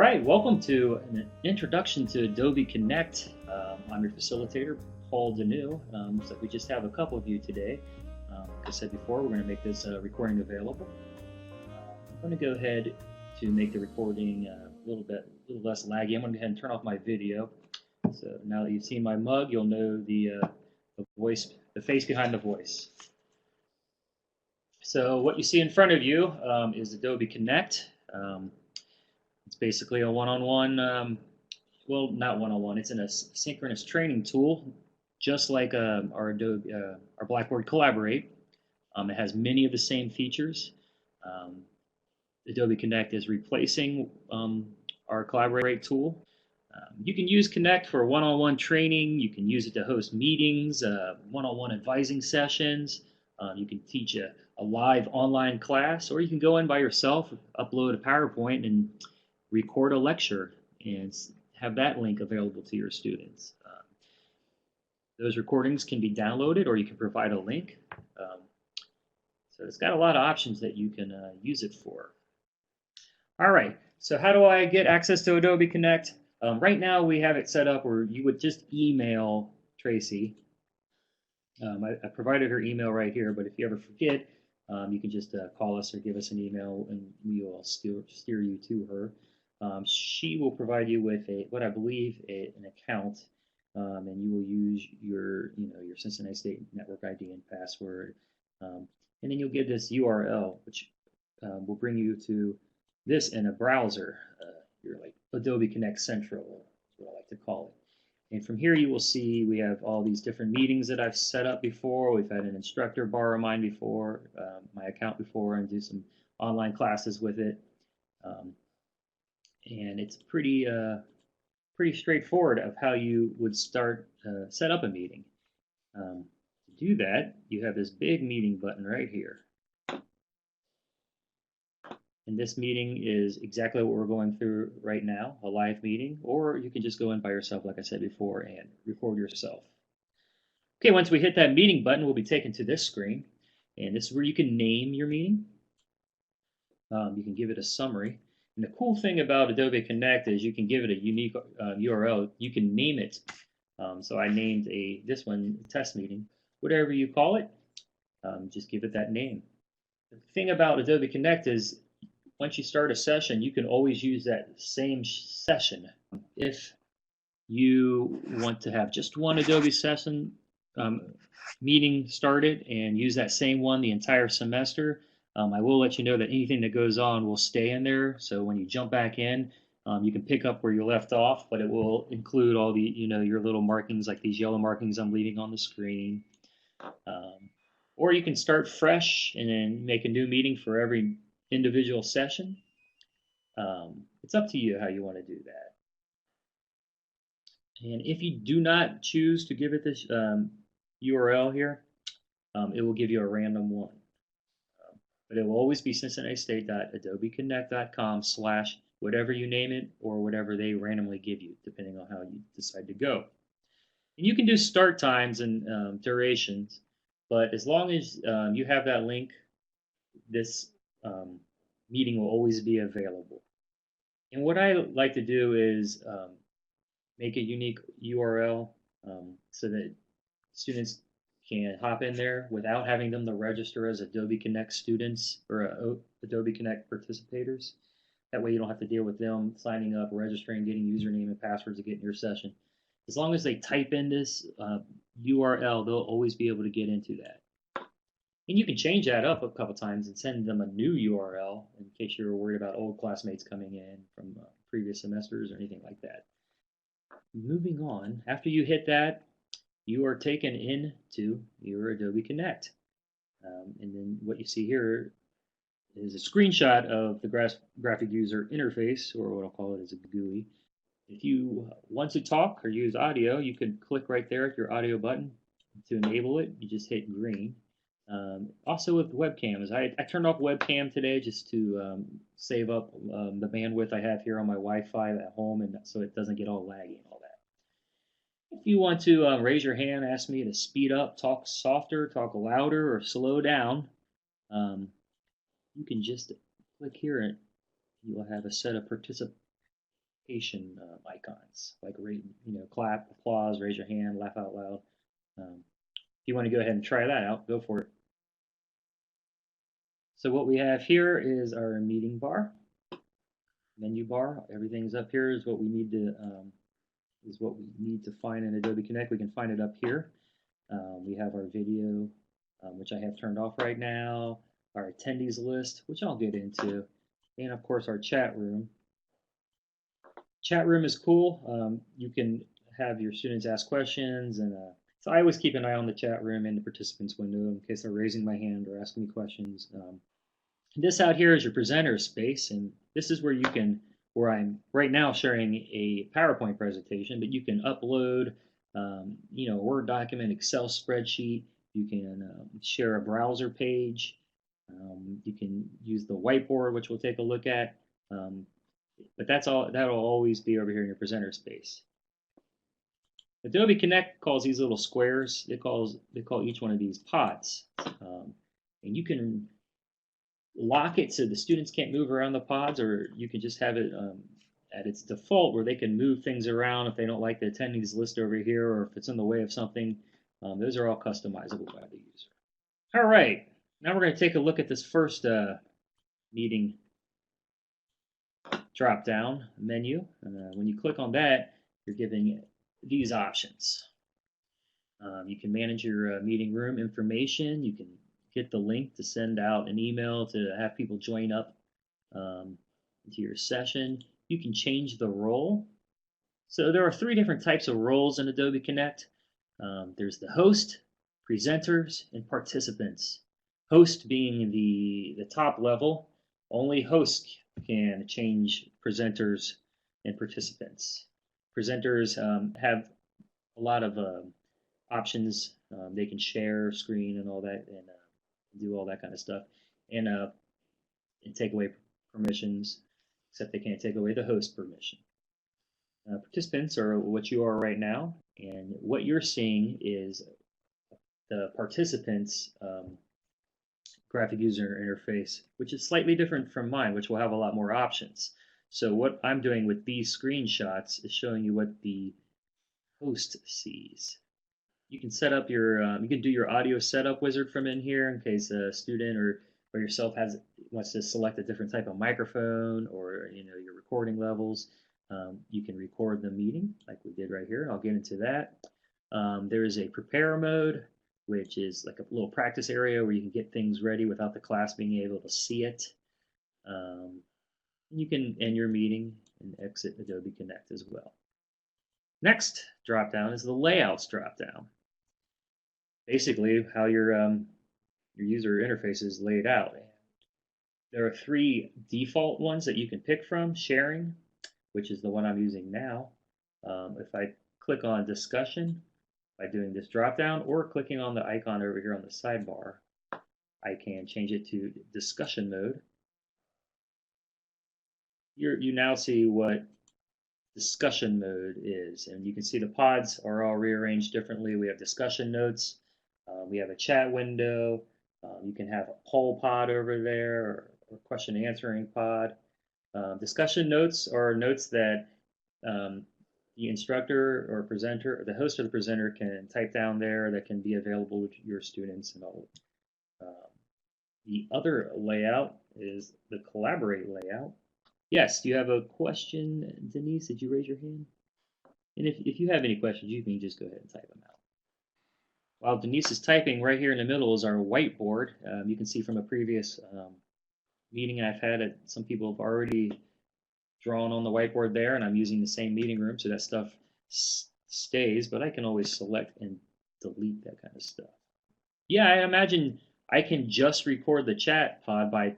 right, welcome to an introduction to Adobe Connect. I'm your facilitator, Paul Deneau. Looks like we just have a couple of you today. Like I said before, we're going to make this recording available. I'm going to go ahead to make the recording a little less laggy. I'm going to go ahead and turn off my video. So now that you've seen my mug, you'll know the voice, the face behind the voice. So what you see in front of you is Adobe Connect. It's basically a one-on-one, well, not one-on-one. It's an asynchronous training tool, just like our Adobe, our Blackboard Collaborate. It has many of the same features. Adobe Connect is replacing our Collaborate tool. You can use Connect for one-on-one training. You can use it to host meetings, one-on-one advising sessions. You can teach a live online class, or you can go in by yourself, upload a PowerPoint, and record a lecture and have that link available to your students. Those recordings can be downloaded, or you can provide a link. So it's got a lot of options that you can use it for. All right, so how do I get access to Adobe Connect? Right now we have it set up where you would just email Tracy. I provided her email right here, but if you ever forget, you can just call us or give us an email and we will steer you to her. She will provide you with what I believe an account, and you will use your Cincinnati State network ID and password, and then you'll get this URL, which will bring you to this in a browser. You're like Adobe Connect Central, is what I like to call it. And from here you will see we have all these different meetings that I've set up before. We've had an instructor borrow mine before, my account before, and do some online classes with it. And it's pretty straightforward of how you would set up a meeting. To do that, you have this big meeting button right here. And this meeting is exactly what we're going through right now, a live meeting, or you can just go in by yourself, like I said before, and record yourself. Okay, once we hit that meeting button, we'll be taken to this screen, and this is where you can name your meeting. You can give it a summary. And the cool thing about Adobe Connect is you can give it a unique URL. You can name it. So I named this one test meeting. Whatever you call it, just give it that name. The thing about Adobe Connect is once you start a session, you can always use that same session. If you want to have just one Adobe session meeting started and use that same one the entire semester, I will let you know that anything that goes on will stay in there. So when you jump back in, you can pick up where you left off, but it will include all the, your little markings, like these yellow markings I'm leaving on the screen. Or you can start fresh and then make a new meeting for every individual session. It's up to you how you want to do that. And if you do not choose to give it this URL here, it will give you a random one. But it will always be cincinnatistate.adobeconnect.com/ whatever you name it, or whatever they randomly give you, depending on how you decide to go. And you can do start times and durations, but as long as you have that link, this meeting will always be available. And what I like to do is make a unique URL so that students can hop in there without having them to register as Adobe Connect students or Adobe Connect participators. That way you don't have to deal with them signing up, registering, getting username and passwords to get in your session. As long as they type in this URL, they'll always be able to get into that. And you can change that up a couple times and send them a new URL in case you're worried about old classmates coming in from previous semesters or anything like that. Moving on, after you hit that, you are taken into your Adobe Connect. And then what you see here is a screenshot of the graphic user interface, or what I'll call it is a GUI. If you want to talk or use audio, you can click right there at your audio button to enable it. You just hit green. Also with webcams, I turned off webcam today just to save up the bandwidth I have here on my Wi-Fi at home, and so it doesn't get all laggy and all that. If you want to raise your hand, ask me to speed up, talk softer, talk louder, or slow down, you can just click here and you will have a set of icons, like clap, applause, raise your hand, laugh out loud. If you want to go ahead and try that out, go for it. So what we have here is our meeting bar, menu bar. Everything's up here is what we need to find in Adobe Connect. We can find it up here. We have our video, which I have turned off right now, our attendees list, which I'll get into, and of course our chat room. Chat room is cool. You can have your students ask questions, and so I always keep an eye on the chat room and the participants window in case they're raising my hand or asking me questions. This out here is your presenter space, and this is where I'm right now sharing a PowerPoint presentation, but you can upload, a Word document, Excel spreadsheet. You can share a browser page. You can use the whiteboard, which we'll take a look at. But that'll always be over here in your presenter space. Adobe Connect calls these little squares. They call each one of these pods, and you can lock it so the students can't move around the pods, or you can just have it at its default where they can move things around if they don't like the attendees list over here, or if it's in the way of something. Those are all customizable by the user. All right, now we're going to take a look at this first meeting drop-down menu. When you click on that, you're giving these options. You can manage your meeting room information. You can get the link to send out an email to have people join up into your session. You can change the role. So there are 3 different types of roles in Adobe Connect. There's the host, presenters, and participants. Host being the top level. Only hosts can change presenters and participants. Presenters have a lot of options. They can share screen and all that, and do all that kind of stuff, and take away permissions, except they can't take away the host permission. Participants are what you are right now, and what you're seeing is the participants' graphic user interface, which is slightly different from mine, which will have a lot more options. So what I'm doing with these screenshots is showing you what the host sees. You can set up you can do your audio setup wizard from in here in case a student or yourself wants to select a different type of microphone, or your recording levels. You can record the meeting like we did right here. I'll get into that. There is a prepare mode, which is like a little practice area where you can get things ready without the class being able to see it. You can end your meeting and exit Adobe Connect as well. Next drop-down is the layouts drop-down. Basically, how your user interface is laid out. There are 3 default ones that you can pick from. Sharing, which is the one I'm using now. If I click on discussion by doing this drop-down, or clicking on the icon over here on the sidebar, I can change it to discussion mode. You now see what discussion mode is, and you can see the pods are all rearranged differently. We have discussion notes, we have a chat window, you can have a poll pod over there, or question answering pod. Discussion notes are notes that the instructor or presenter, or the host or the presenter, can type down there that can be available to your students and all. The other layout is the collaborate layout. Yes, do you have a question, Denise? Did you raise your hand? And if you have any questions, you can just go ahead and type them out. While Denise is typing, right here in the middle is our whiteboard. You can see from a previous meeting I've had it, some people have already drawn on the whiteboard there, and I'm using the same meeting room, so that stuff stays, but I can always select and delete that kind of stuff. Yeah, I imagine I can just record the chat pod by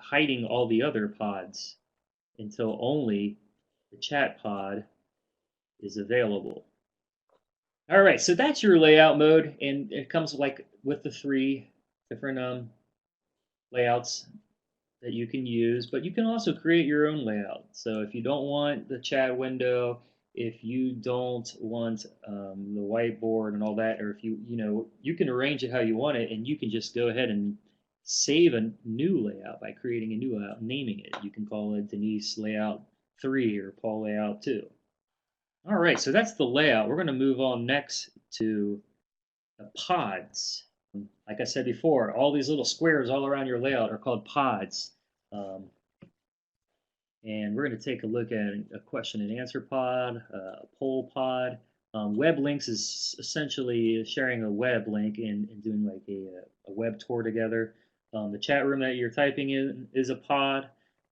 hiding all the other pods until only the chat pod is available. All right, so that's your layout mode, and it comes like with the 3 different layouts that you can use, but you can also create your own layout. So if you don't want the chat window, if you don't want the whiteboard and all that, or if you can arrange it how you want it, and you can just go ahead and save a new layout by creating a new layout, naming it. You can call it Denise Layout 3 or Paul layout 2. All right, so that's the layout. We're going to move on next to the pods. Like I said before, all these little squares all around your layout are called pods. Um, and we're going to take a look at a question and answer pod, a poll pod. Web links is essentially sharing a web link and doing like a web tour together. The chat room that you're typing in is a pod.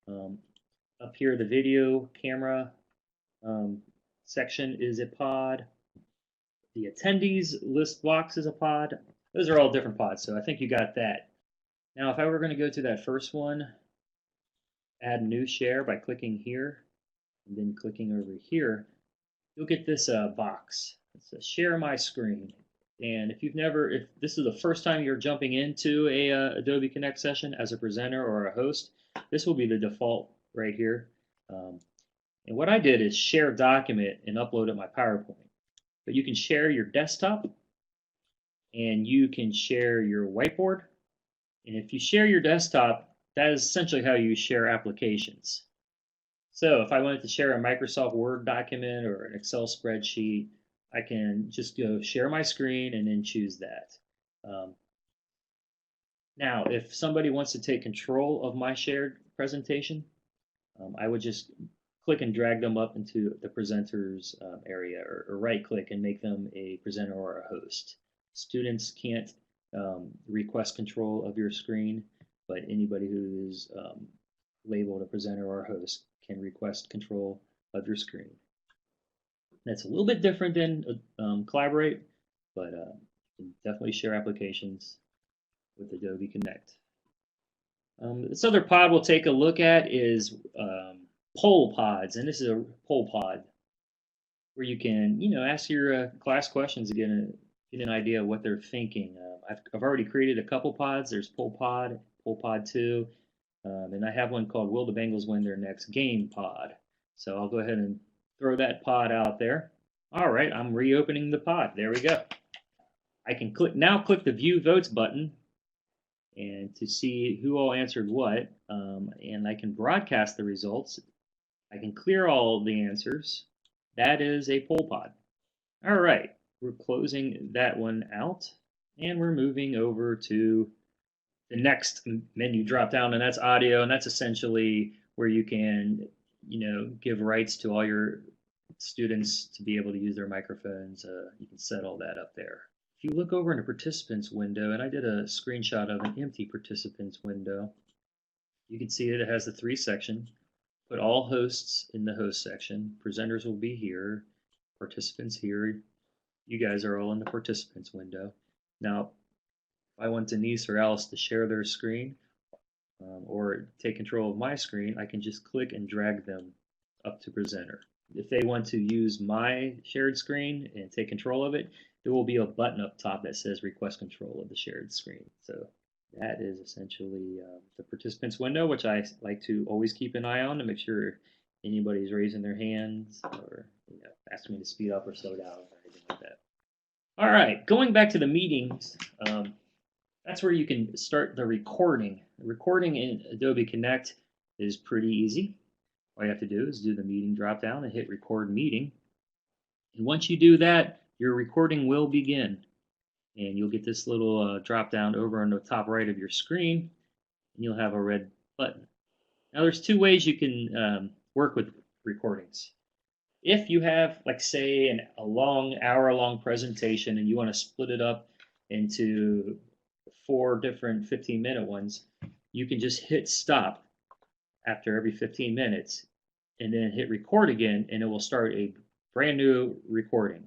Up here, the video camera section is a pod. The attendees list box is a pod. Those are all different pods, so I think you got that. Now, if I were going to go to that first one, add new share by clicking here and then clicking over here, you'll get this box. It says share my screen. And if this is the first time you're jumping into a Adobe Connect session as a presenter or a host, this will be the default right here. And what I did is share document and upload it my PowerPoint. But you can share your desktop and you can share your whiteboard. And if you share your desktop, that is essentially how you share applications. So if I wanted to share a Microsoft Word document or an Excel spreadsheet, I can just go share my screen and then choose that. Now, if somebody wants to take control of my shared presentation, I would just click and drag them up into the presenters area or right click and make them a presenter or a host. Students can't request control of your screen, but anybody who is labeled a presenter or a host can request control of your screen. That's a little bit different than Collaborate, but you can definitely share applications with Adobe Connect. This other pod we'll take a look at is poll pods, and this is a poll pod where you can, ask your class questions to get an idea of what they're thinking. I've already created a couple pods. There's poll pod 2, and I have one called Will the Bengals Win Their Next Game pod. So I'll go ahead and throw that pod out there. All right, I'm reopening the pod. There we go. I can click the View Votes button and to see who all answered what, and I can broadcast the results. I can clear all the answers. That is a poll pod. All right, we're closing that one out, and we're moving over to the next menu drop down, and that's audio, and that's essentially where you can, give rights to all your students to be able to use their microphones. You can set all that up there. If you look over in the participants window, and I did a screenshot of an empty participants window, you can see that it has the 3 sections. Put all hosts in the host section. Presenters will be here, participants here. You guys are all in the participants window. Now, if I want Denise or Alice to share their screen or take control of my screen, I can just click and drag them up to presenter. If they want to use my shared screen and take control of it, there will be a button up top that says request control of the shared screen. So that is essentially the participants window, which I like to always keep an eye on to make sure anybody's raising their hands or asking me to speed up or slow down or anything like that. All right, going back to the meetings, that's where you can start the recording. The recording in Adobe Connect is pretty easy. All you have to do is do the meeting drop down and hit record meeting. And once you do that, your recording will begin. And you'll get this little drop down over on the top right of your screen, and you'll have a red button. Now there's 2 ways you can work with recordings. If you have, like say, a long hour-long presentation and you want to split it up into 4 different 15-minute ones, you can just hit stop after every 15 minutes and then hit record again, and it will start a brand new recording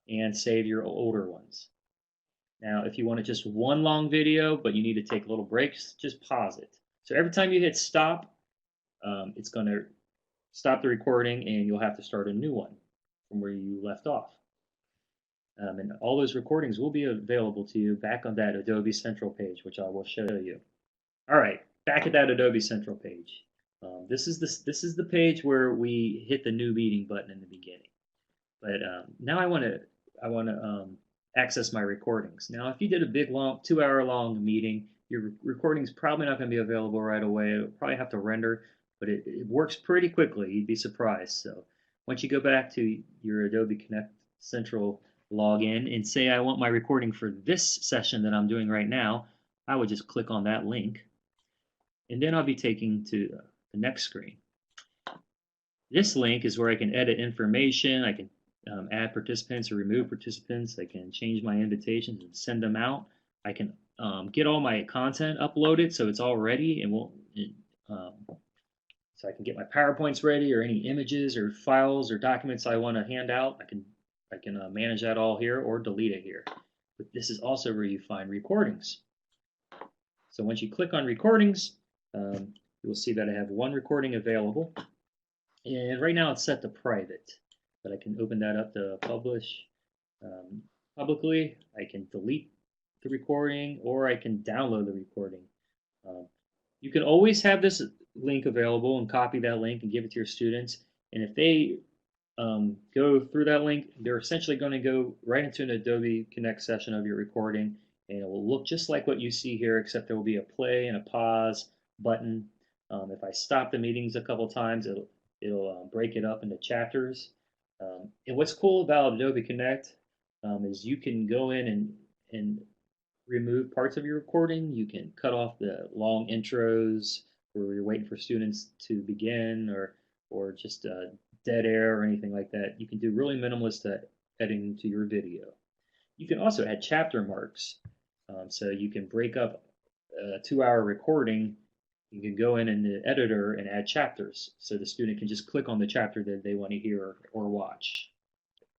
and save your older ones. Now, if you want just one long video, but you need to take little breaks, just pause it. So every time you hit stop, it's going to stop the recording and you'll have to start a new one from where you left off. And all those recordings will be available to you back on that Adobe Central page, which I will show you. All right, back at that Adobe Central page. This is the page where we hit the new meeting button in the beginning. But now I want to access my recordings. Now, if you did a big, long, 2-hour long meeting, your recording's probably not going to be available right away. It'll probably have to render. but it works pretty quickly. You'd be surprised. So once you go back to your Adobe Connect Central login and say I want my recording for this session that I'm doing right now, I would just click on that link, and then I'll be taken to the next screen. This link is where I can edit information. I can add participants or remove participants. I can change my invitations and send them out. I can get all my content uploaded so it's all ready, and so I can get my PowerPoints ready, or any images or files or documents I want to hand out. I can manage that all here or delete it here. But this is also where you find recordings. So once you click on recordings, you will see that I have one recording available. And right now it's set to private, but I can open that up to publish publicly. I can delete the recording, or I can download the recording. You can always have this link available and copy that link and give it to your students. And if they go through that link, they're essentially going to go right into an Adobe Connect session of your recording, and it will look just like what you see here, except there will be a play and a pause button. If I stop the meetings a couple times, it'll break it up into chapters. And what's cool about Adobe Connect is you can go in and remove parts of your recording. You can cut off the long intros where you're waiting for students to begin, or just dead air or anything like that. You can do really minimalist editing to your video. You can also add chapter marks. So you can break up a 2-hour recording. You can go in the editor and add chapters, so the student can just click on the chapter that they want to hear or watch.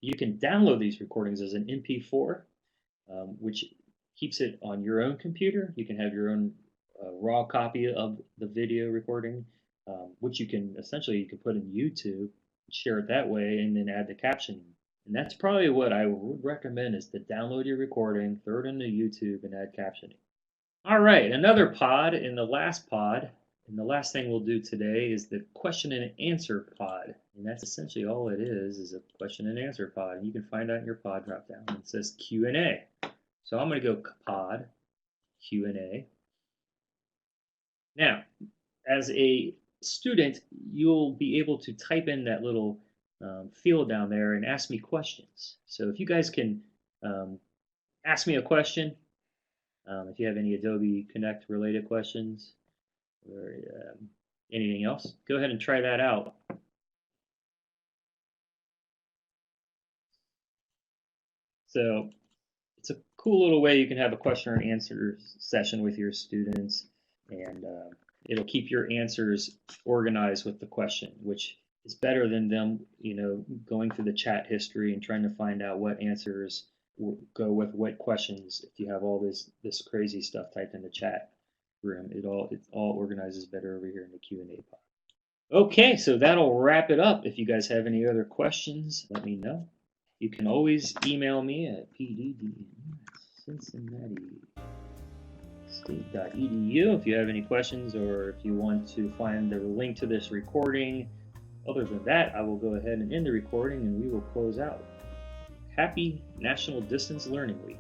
You can download these recordings as an MP4, which keeps it on your own computer. You can have your own raw copy of the video recording, which you can put in YouTube, share it that way, and then add the captioning. And that's probably what I would recommend, is to download your recording, throw it into YouTube, and add captioning. All right, another pod, and the last thing we'll do today is the question and answer pod. And that's essentially all it is a question and answer pod. And you can find that in your pod drop down. It says Q&A. So I'm going to go pod, Q&A. Now, as a student, you'll be able to type in that little field down there and ask me questions. So if you guys can ask me a question, if you have any Adobe Connect related questions or anything else, go ahead and try that out. So it's a cool little way you can have a question and answer session with your students, and it'll keep your answers organized with the question, which is better than them, going through the chat history and trying to find out what answers go with what questions. If you have all this crazy stuff typed in the chat room, it all organizes better over here in the Q&A pod. Okay, so that'll wrap it up. If you guys have any other questions, let me know. You can always email me at pdd@cincinnati-state.edu if you have any questions, or if you want to find the link to this recording. Other than that, I will go ahead and end the recording, and we will close out. Happy National Distance Learning Week.